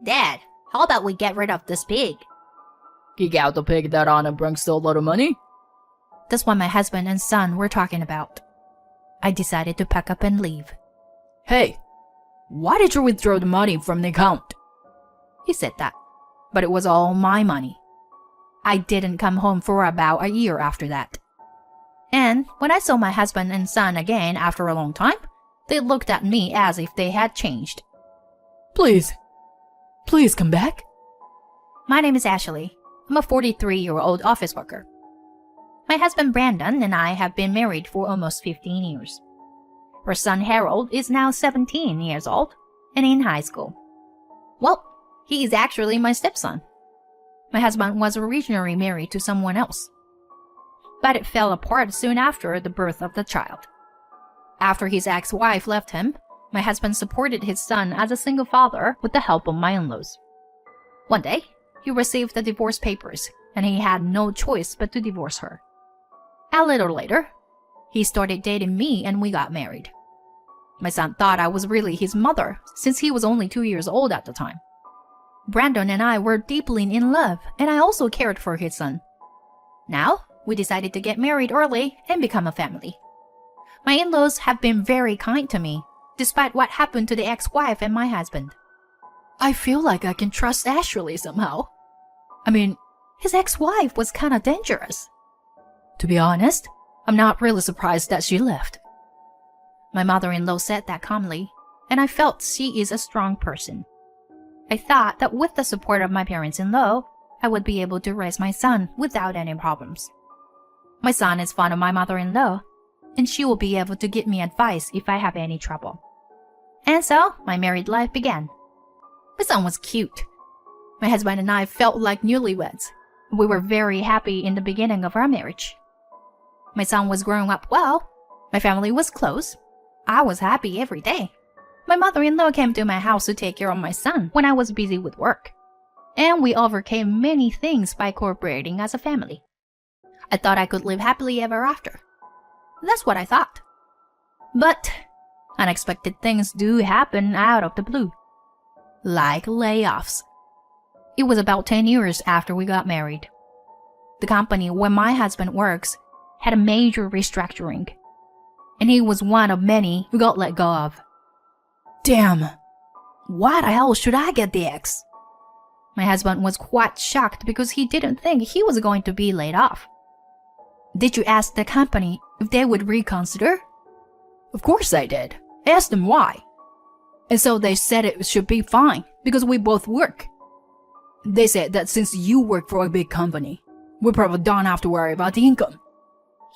Dad, how about we get rid of this pig? Kick out the pig that Anna brings a lot of money? That's what my husband and son were talking about. I decided to pack up and leave. Hey, why did you withdraw the money from the account? He said that, but it was all my money. I didn't come home for about a year after that. And when I saw my husband and son again after a long time, they looked at me as if they had changed. Please come back. My name is Ashley. I'm a 43-year-old office worker. My husband Brandon and I have been married for almost 15 years. Our son Harold is now 17 years old and in high school. Well, he is actually my stepson. My husband was originally married to someone else, but it fell apart soon after the birth of the child. After his ex-wife left him, my husband supported his son as a single father with the help of my in-laws. One day, he received the divorce papers, and he had no choice but to divorce her. A little later, he started dating me and we got married. My son thought I was really his mother, since he was only 2 years old at the time. Brandon and I were deeply in love, and I also cared for his son. Now, we decided to get married early and become a family. My in-laws have been very kind to me, despite what happened to the ex-wife and my husband. I feel like I can trust Ashley somehow. I mean, his ex-wife was kinda dangerous. To be honest, I'm not really surprised that she left. My mother-in-law said that calmly, and I felt she is a strong person. I thought that with the support of my parents-in-law, I would be able to raise my son without any problems. My son is fond of my mother-in-law, and she will be able to give me advice if I have any trouble. And so, my married life began. My son was cute. My husband and I felt like newlyweds. We were very happy in the beginning of our marriage. My son was growing up well. My family was close. I was happy every day. My mother-in-law came to my house to take care of my son when I was busy with work. And we overcame many things by cooperating as a family. I thought I could live happily ever after. That's what I thought. But unexpected things do happen out of the blue. Like layoffs. It was about 10 years after we got married. The company where my husband works had a major restructuring, and he was one of many who got let go of. Damn! Why the hell should I get the X? My husband was quite shocked because he didn't think he was going to be laid off. Did you ask the company if they would reconsider? Of course I did. I asked them why. And so they said it should be fine because we both work. They said that since you work for a big company, we probably don't have to worry about the income.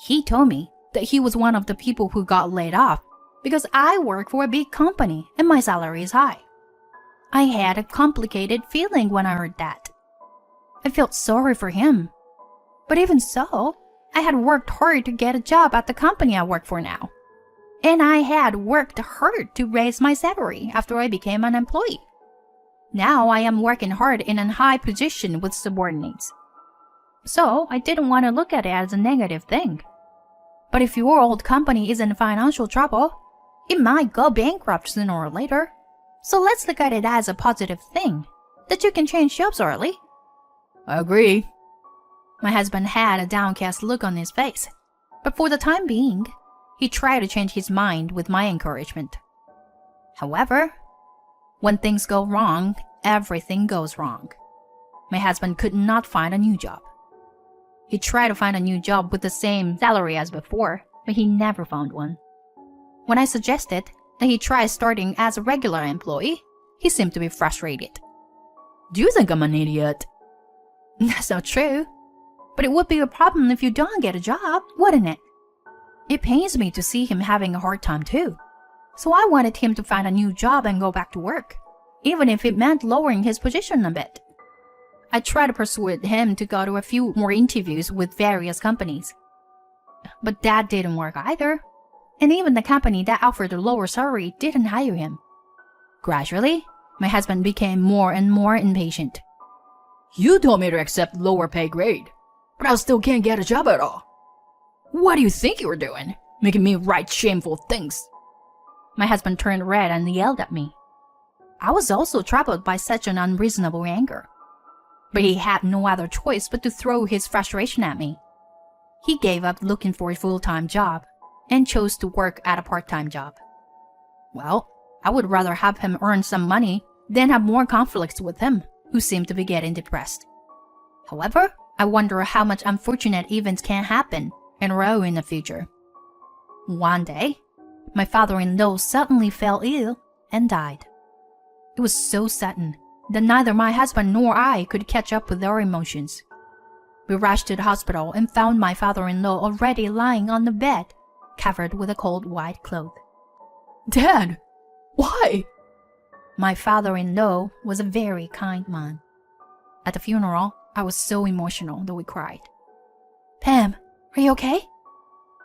He told me that he was one of the people who got laid off because I work for a big company and my salary is high. I had a complicated feeling when I heard that. I felt sorry for him. But even so, I had worked hard to get a job at the company I work for now. And I had worked hard to raise my salary after I became an employee. Now I am working hard in a high position with subordinates. So I didn't want to look at it as a negative thing. But if your old company is in financial trouble, it might go bankrupt sooner or later. So let's look at it as a positive thing, that you can change jobs early. I agree. My husband had a downcast look on his face, but for the time being, he tried to change his mind with my encouragement. However, when things go wrong, everything goes wrong. My husband could not find a new job. He tried to find a new job with the same salary as before, but he never found one. When I suggested that he try starting as a regular employee, he seemed to be frustrated. Do you think I'm an idiot? That's not true. But it would be a problem if you don't get a job, wouldn't it? It pains me to see him having a hard time too. So I wanted him to find a new job and go back to work, even if it meant lowering his position a bit. I tried to persuade him to go to a few more interviews with various companies. But that didn't work either. And even the company that offered a lower salary didn't hire him. Gradually, my husband became more and more impatient. You told me to accept lower pay grade, but I still can't get a job at all. What do you think you were doing? Making me write shameful things. My husband turned red and yelled at me. I was also troubled by such an unreasonable anger. But he had no other choice but to throw his frustration at me. He gave up looking for a full-time job and chose to work at a part-time job. Well, I would rather have him earn some money than have more conflicts with him, who seemed to be getting depressed. However, I wonder how much unfortunate events can happen in a row in the future. One day, my father-in-law suddenly fell ill and died. It was so sudden that neither my husband nor I could catch up with our emotions. We rushed to the hospital and found my father-in-law already lying on the bed, covered with a cold white cloth. Dad, why? My father-in-law was a very kind man. At the funeral, I was so emotional that we cried. Pam, are you okay?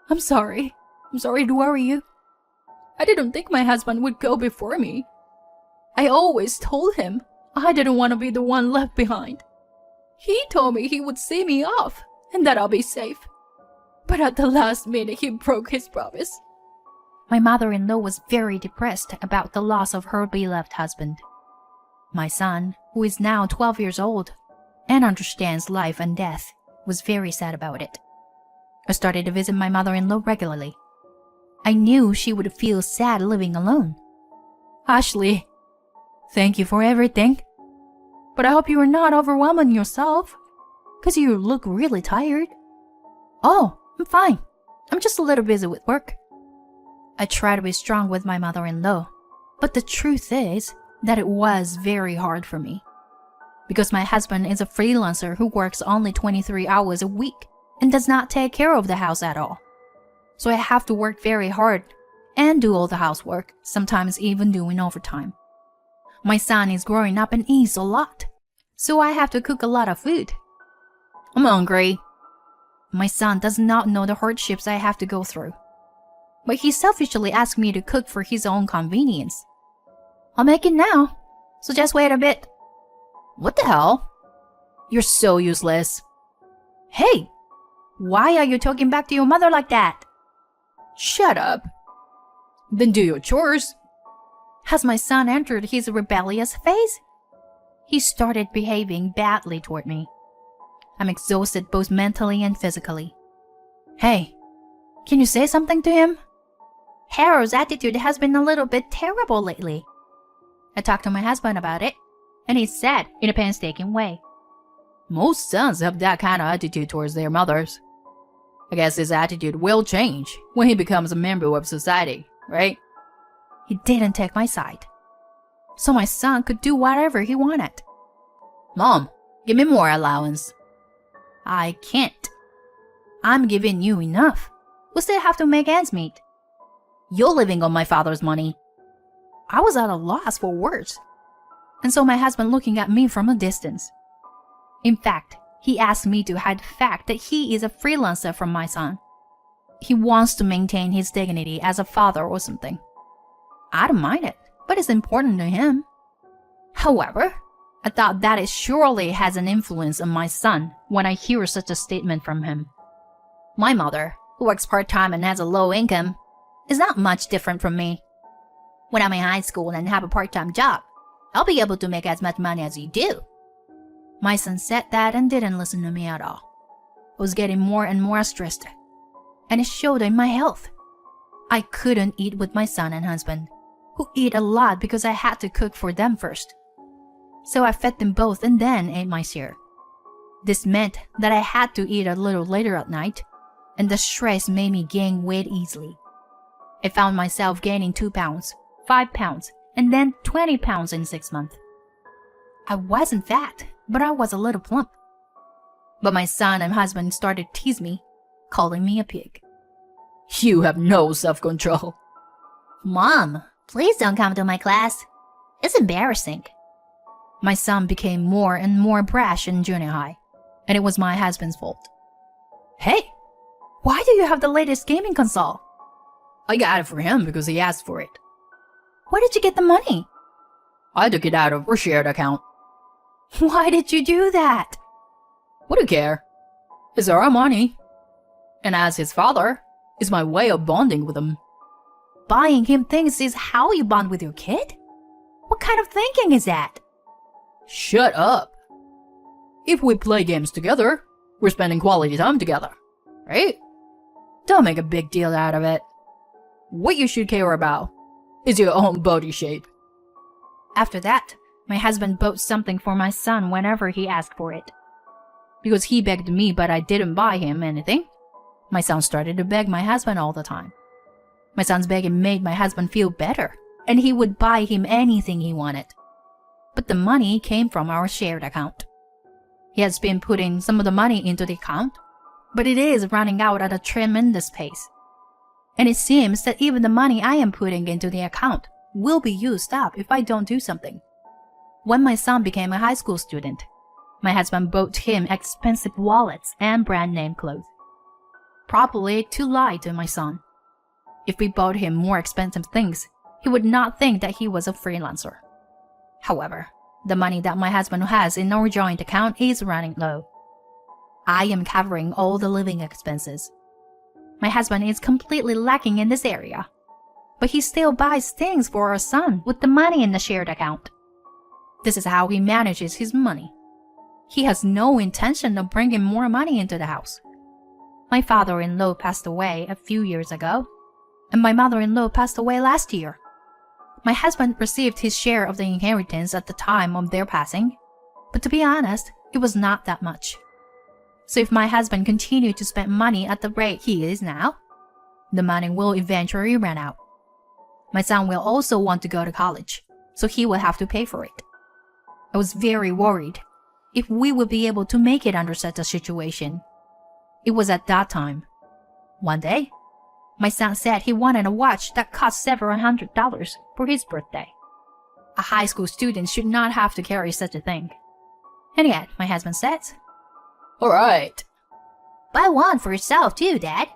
I'm sorry. I'm sorry to worry you. I didn't think my husband would go before me. I always told him I didn't want to be the one left behind. He told me he would see me off and that I'll be safe. But at the last minute, he broke his promise. My mother-in-law was very depressed about the loss of her beloved husband. My son, who is now 12 years old and understands life and death, was very sad about it. I started to visit my mother-in-law regularly. I knew she would feel sad living alone. Ashley, thank you for everything. But I hope you are not overwhelming yourself, because you look really tired. Oh, I'm fine. I'm just a little busy with work. I try to be strong with my mother-in-law, but the truth is that it was very hard for me. Because my husband is a freelancer who works only 23 hours a week and does not take care of the house at all. So I have to work very hard and do all the housework, sometimes even doing overtime. My son is growing up and eats a lot, so I have to cook a lot of food. I'm hungry. My son does not know the hardships I have to go through. But he selfishly asked me to cook for his own convenience. I'll make it now, so just wait a bit. What the hell? You're so useless. Hey, why are you talking back to your mother like that? Shut up. Then do your chores. Has my son entered his rebellious phase? He started behaving badly toward me. I'm exhausted both mentally and physically. Hey, can you say something to him? Harold's attitude has been a little bit terrible lately. I talked to my husband about it, and he said in a painstaking way. Most sons have that kind of attitude towards their mothers. I guess his attitude will change when he becomes a member of society, right? He didn't take my side, so my son could do whatever he wanted. Mom, give me more allowance. I can't. I'm giving you enough. We still have to make ends meet. You're living on my father's money. I was at a loss for words, and so my husband looking at me from a distance. In fact, he asked me to hide the fact that he is a freelancer from my son. He wants to maintain his dignity as a father or something. I don't mind it, but it's important to him. However, I thought that it surely has an influence on my son when I hear such a statement from him. My mother, who works part-time and has a low income, is not much different from me. When I'm in high school and have a part-time job, I'll be able to make as much money as you do. My son said that and didn't listen to me at all. I was getting more and more stressed, and it showed in my health. I couldn't eat with my son and husband, who eat a lot because I had to cook for them first. So I fed them both and then ate my share. This meant that I had to eat a little later at night, and the stress made me gain weight easily. I found myself gaining 2 pounds, 5 pounds, and then 20 pounds in 6 months. I wasn't fat, but I was a little plump. But my son and husband started to tease me, calling me a pig. You have no self-control. Mom, please don't come to my class. It's embarrassing. My son became more and more brash in junior high, and it was my husband's fault. Hey, why do you have the latest gaming console? I got it for him because he asked for it. Where did you get the money? I took it out of our shared account. Why did you do that? What do you care? It's our money. And as his father, it's my way of bonding with him. Buying him things is how you bond with your kid? What kind of thinking is that? Shut up. If we play games together, we're spending quality time together, right? Don't make a big deal out of it. What you should care about is your own body shape. After that, my husband bought something for my son whenever he asked for it. Because he begged me but I didn't buy him anything, my son started to beg my husband all the time. My son's begging made my husband feel better, and he would buy him anything he wanted. But the money came from our shared account. He has been putting some of the money into the account, but it is running out at a tremendous pace. And it seems that even the money I am putting into the account will be used up if I don't do something. When my son became a high school student, my husband bought him expensive wallets and brand name clothes. Probably to lie to my son. If we bought him more expensive things, he would not think that he was a freelancer. However, the money that my husband has in our joint account is running low. I am covering all the living expenses. My husband is completely lacking in this area, but he still buys things for our son with the money in the shared account. This is how he manages his money. He has no intention of bringing more money into the house. My father-in-law passed away a few years ago, and my mother-in-law passed away last year. My husband received his share of the inheritance at the time of their passing, but to be honest, it was not that much. So if my husband continued to spend money at the rate he is now, the money will eventually run out. My son will also want to go to college, so he will have to pay for it. I was very worried if we would be able to make it under such a situation. It was at that time. One day, my son said he wanted a watch that cost several $100s for his birthday. A high school student should not have to carry such a thing. And yet, my husband said, Alright. Buy one for yourself too, Dad.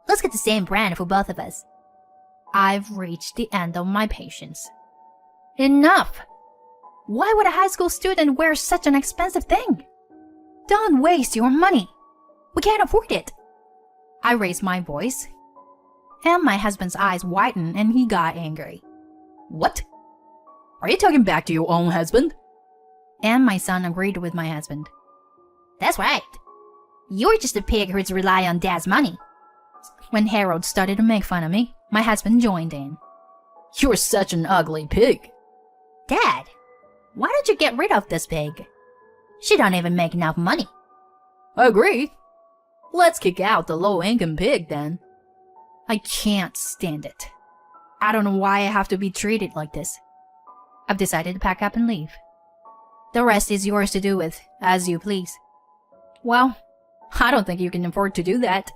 Let's get the same brand for both of us. I've reached the end of my patience. Enough! Why would a high school student wear such an expensive thing? Don't waste your money. We can't afford it. I raised my voice, and my husband's eyes widened and he got angry. What? Are you talking back to your own husband? And my son agreed with my husband. That's right. You're just a pig who's rely on Dad's money. When Harold started to make fun of me, my husband joined in. You're such an ugly pig. Dad, why don't you get rid of this pig? She don't even make enough money. I agree. Let's kick out the low-income pig then. I can't stand it. I don't know why I have to be treated like this. I've decided to pack up and leave. The rest is yours to do with, as you please. Well, I don't think you can afford to do that.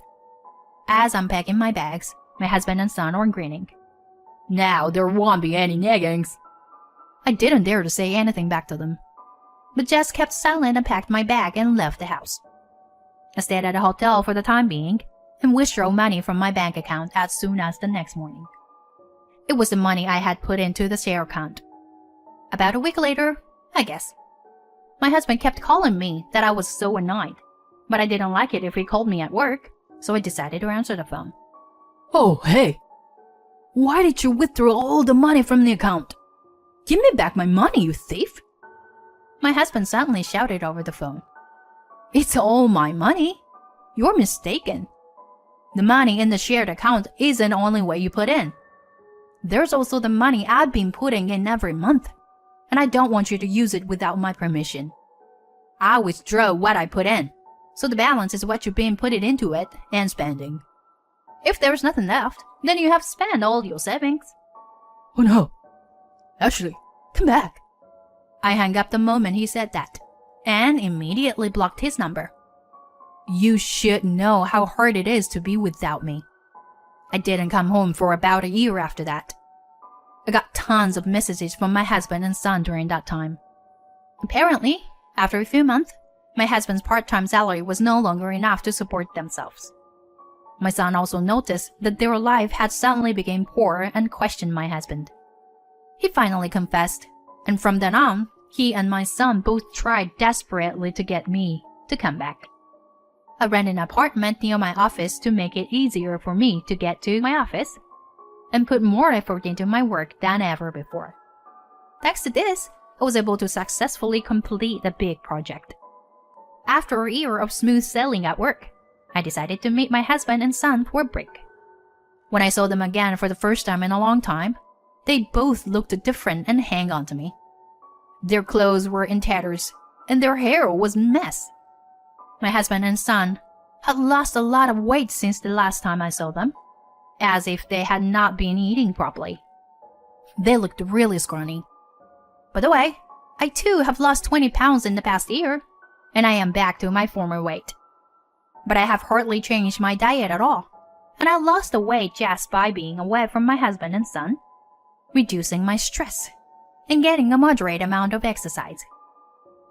As I'm packing my bags, my husband and son are grinning. Now there won't be any naggings. I didn't dare to say anything back to them, but just kept silent and packed my bag and left the house. I stayed at a hotel for the time being and withdrew money from my bank account as soon as the next morning. It was the money I had put into the share account. About a week later, I guess. My husband kept calling me that I was so annoyed, but I didn't like it if he called me at work, so I decided to answer the phone. Oh, hey. Why did you withdraw all the money from the account? Give me back my money, you thief! My husband suddenly shouted over the phone. It's all my money. You're mistaken. The money in the shared account isn't the only way you put in. There's also the money I've been putting in every month, and I don't want you to use it without my permission. I withdraw what I put in, so the balance is what you've been putting into it and spending. If there's nothing left, then you have to spend all your savings. Oh no. Ashley, come back. I hung up the moment he said that, and immediately blocked his number. You should know how hard it is to be without me. I didn't come home for about a year after that. I got tons of messages from my husband and son during that time. Apparently, after a few months, my husband's part-time salary was no longer enough to support themselves. My son also noticed that their life had suddenly become poor and questioned my husband. He finally confessed, and from then on, he and my son both tried desperately to get me to come back. I rented an apartment near my office to make it easier for me to get to my office, and put more effort into my work than ever before. Thanks to this, I was able to successfully complete the big project. After a year of smooth sailing at work, I decided to meet my husband and son for a break. When I saw them again for the first time in a long time, they both looked different and hang on to me. Their clothes were in tatters, and their hair was a mess. My husband and son had lost a lot of weight since the last time I saw them, as if they had not been eating properly. They looked really scrawny. By the way, I too have lost 20 pounds in the past year, and I am back to my former weight. But I have hardly changed my diet at all, and I lost the weight just by being away from my husband and son, reducing my stress, and getting a moderate amount of exercise.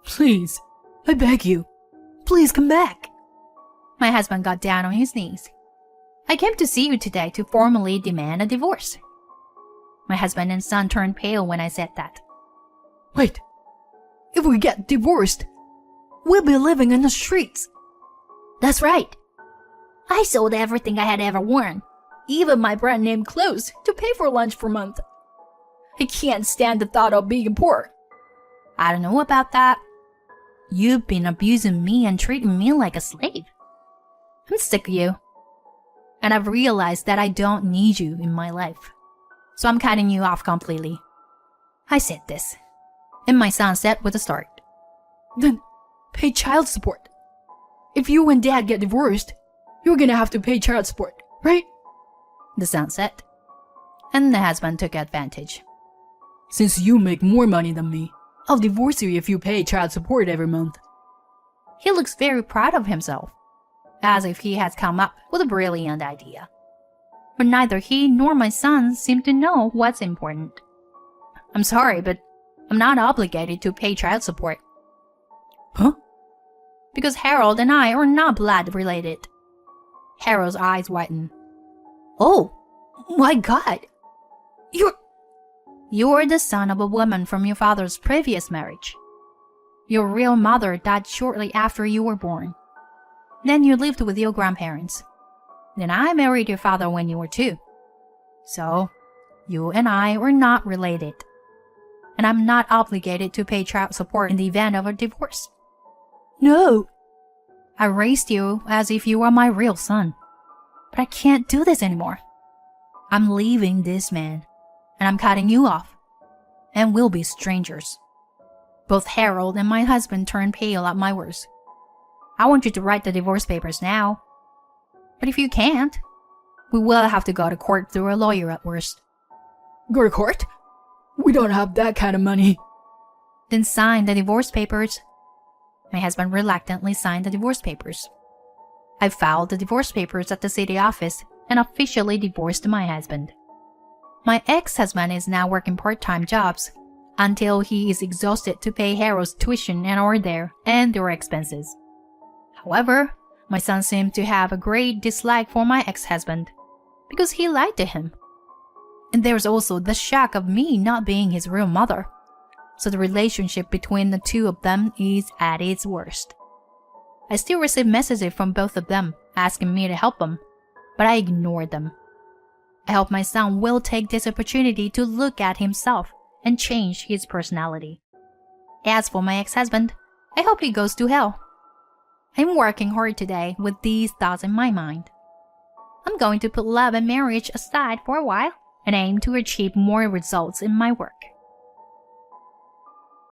Please, I beg you, please come back. My husband got down on his knees. I came to see you today to formally demand a divorce. My husband and son turned pale when I said that. Wait, if we get divorced, we'll be living in the streets. That's right. I sold everything I had ever worn, even my brand name clothes, to pay for lunch for a month. I can't stand the thought of being poor. I don't know about that. You've been abusing me and treating me like a slave. I'm sick of you. And I've realized that I don't need you in my life. So I'm cutting you off completely. I said this, and my son said with a start. Then pay child support. If you and Dad get divorced, you're gonna have to pay child support, right? The son said. And the husband took advantage. Since you make more money than me, I'll divorce you if you pay child support every month. He looks very proud of himself, as if he has come up with a brilliant idea. But neither he nor my son seem to know what's important. I'm sorry, but I'm not obligated to pay child support. Huh? Because Harold and I are not blood related. Harold's eyes widen. Oh, my God! You're the son of a woman from your father's previous marriage. Your real mother died shortly after you were born. Then you lived with your grandparents. Then I married your father when you were 2. So, you and I were not related. And I'm not obligated to pay child support in the event of a divorce. No! I raised you as if you were my real son. But I can't do this anymore. I'm leaving this man, and I'm cutting you off. And we'll be strangers. Both Harold and my husband turned pale at my words. I want you to write the divorce papers now. But if you can't, we will have to go to court through a lawyer at worst. Go to court? We don't have that kind of money. Then sign the divorce papers. My husband reluctantly signed the divorce papers. I filed the divorce papers at the city office and officially divorced my husband. My ex-husband is now working part-time jobs until he is exhausted to pay Harold's tuition and our there and their expenses. However, my son seemed to have a great dislike for my ex-husband because he lied to him. And there's also the shock of me not being his real mother. So the relationship between the two of them is at its worst. I still receive messages from both of them asking me to help them, but I ignored them. I hope my son will take this opportunity to look at himself and change his personality. As for my ex-husband, I hope he goes to hell. I'm working hard today with these thoughts in my mind. I'm going to put love and marriage aside for a while and aim to achieve more results in my work.